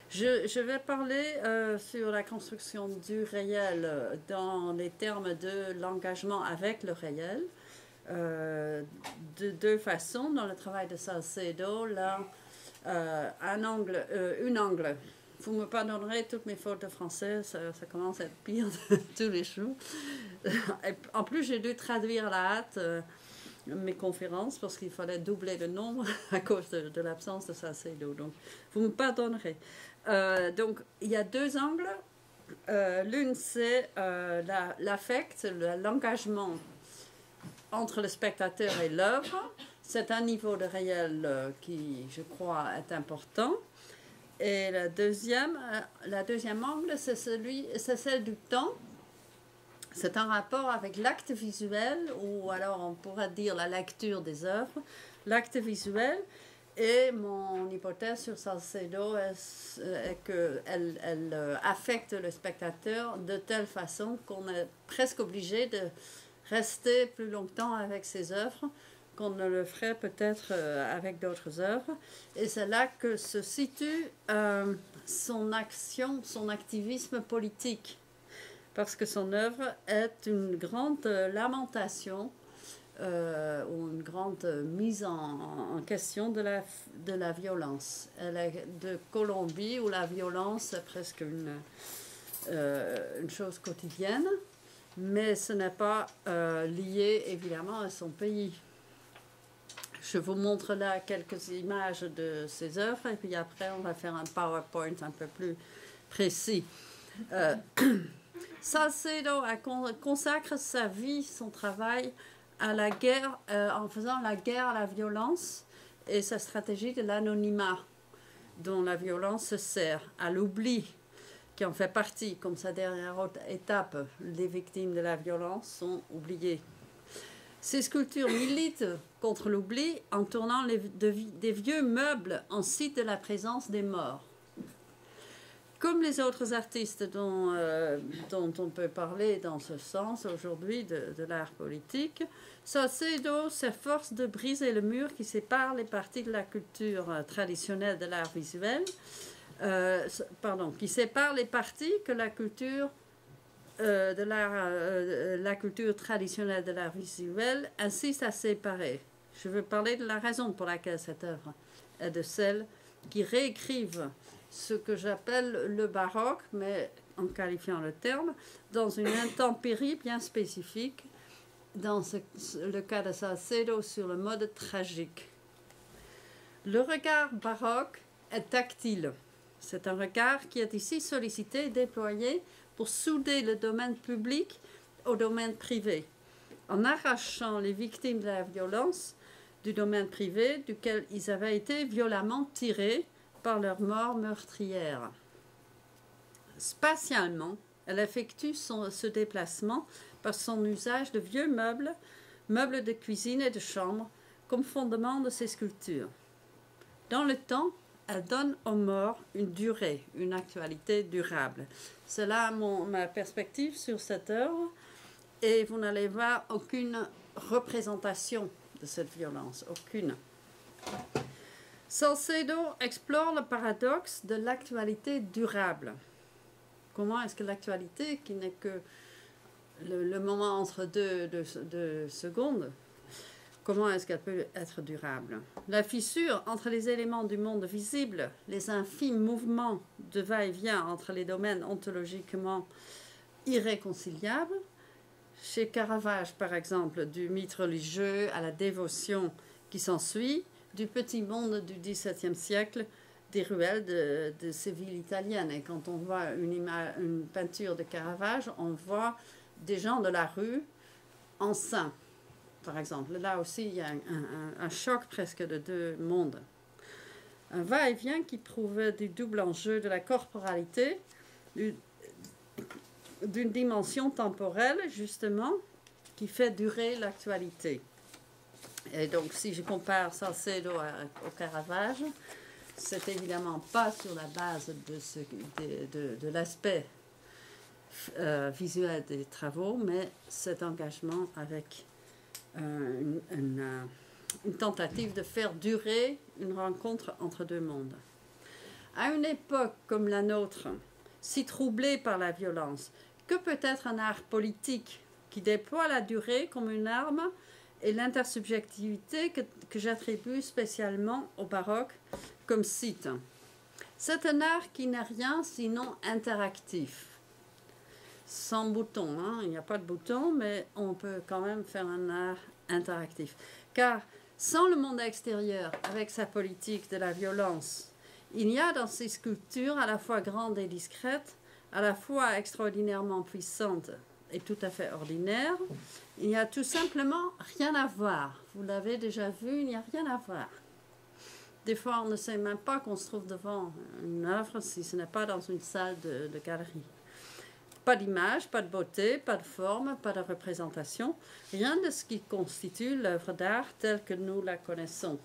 Je vais parler sur la construction du réel dans les termes de l'engagement avec le réel. De deux façons. Dans le travail de Salcedo, là, une angle. Vous me pardonnerez toutes mes fautes de français, ça commence à être pire tous les jours. En plus, j'ai dû traduire à la hâte mes conférences parce qu'il fallait doubler le nombre à cause de l'absence de Salcedo. Donc, vous me pardonnerez. Donc, il y a deux angles. L'une, c'est l'affect, l'engagement entre le spectateur et l'œuvre. C'est un niveau de réel qui, je crois, est important. Et la deuxième angle, c'est celle du temps. C'est un rapport avec l'acte visuel, ou alors on pourrait dire la lecture des œuvres, l'acte visuel. Et mon hypothèse sur Salcedo est qu'elle affecte le spectateur de telle façon qu'on est presque obligé de rester plus longtemps avec ses œuvres qu'on ne le ferait peut-être avec d'autres œuvres. Et c'est là que se situe son action, son activisme politique. Parce que son œuvre est une grande lamentation ou une grande mise en question de la violence. Elle est de Colombie où la violence est presque une chose quotidienne, mais ce n'est pas lié évidemment à son pays. Je vous montre là quelques images de ses œuvres et puis après on va faire un PowerPoint un peu plus précis. Salcedo consacre sa vie, son travail à la guerre, en faisant la guerre à la violence et sa stratégie de l'anonymat dont la violence se sert, à l'oubli qui en fait partie, comme sa dernière étape. Les victimes de la violence sont oubliées. Ces sculptures militent contre l'oubli en tournant des vieux meubles en site de la présence des morts. Comme les autres artistes dont on peut parler dans ce sens aujourd'hui de l'art politique, Salcedo s'efforce de briser le mur qui sépare les parties de la culture traditionnelle de l'art visuel, qui sépare les parties que la culture la culture traditionnelle de l'art visuel insiste à séparer. Je veux parler de la raison pour laquelle cette œuvre est de celles qui réécrivent ce que j'appelle le baroque, mais en qualifiant le terme, dans une intempérie bien spécifique, dans le cas de Salcedo, sur le mode tragique. Le regard baroque est tactile. C'est un regard qui est ici sollicité et déployé pour souder le domaine public au domaine privé, en arrachant les victimes de la violence du domaine privé duquel ils avaient été violemment tirés par leur mort meurtrière. Spatialement, elle effectue ce déplacement par son usage de vieux meubles de cuisine et de chambre, comme fondement de ses sculptures. Dans le temps, elle donne aux morts une durée, une actualité durable. C'est là ma perspective sur cette œuvre, et vous n'allez voir aucune représentation de cette violence, aucune. Salcedo explore le paradoxe de l'actualité durable. Comment est-ce que l'actualité, qui n'est que le moment entre deux secondes, comment est-ce qu'elle peut être durable? La fissure entre les éléments du monde visible, les infimes mouvements de va-et-vient entre les domaines ontologiquement irréconciliables. Chez Caravage, par exemple, du mythe religieux à la dévotion qui s'ensuit, du petit monde du XVIIe siècle, des ruelles de ces villes italiennes. Et quand on voit une peinture de Caravage, on voit des gens de la rue en saint. Par exemple, là aussi, il y a un choc presque de deux mondes. Un va-et-vient qui prouve du double enjeu de la corporalité, d'une dimension temporelle, justement, qui fait durer l'actualité. Et donc, si je compare Salcedo au Caravage, c'est évidemment pas sur la base de l'aspect visuel des travaux, mais cet engagement avec une tentative de faire durer une rencontre entre deux mondes. À une époque comme la nôtre, si troublée par la violence, que peut être un art politique qui déploie la durée comme une arme et l'intersubjectivité que j'attribue spécialement au baroque comme site. C'est un art qui n'est rien sinon interactif. Sans bouton, hein. Il n'y a pas de bouton, mais on peut quand même faire un art interactif. Car sans le monde extérieur, avec sa politique de la violence, il y a dans ces sculptures à la fois grandes et discrètes, à la fois extraordinairement puissantes et tout à fait ordinaires. Il n'y a tout simplement rien à voir. Vous l'avez déjà vu, il n'y a rien à voir. Des fois, on ne sait même pas qu'on se trouve devant une œuvre si ce n'est pas dans une salle de galerie. Pas d'image, pas de beauté, pas de forme, pas de représentation, rien de ce qui constitue l'œuvre d'art telle que nous la connaissons.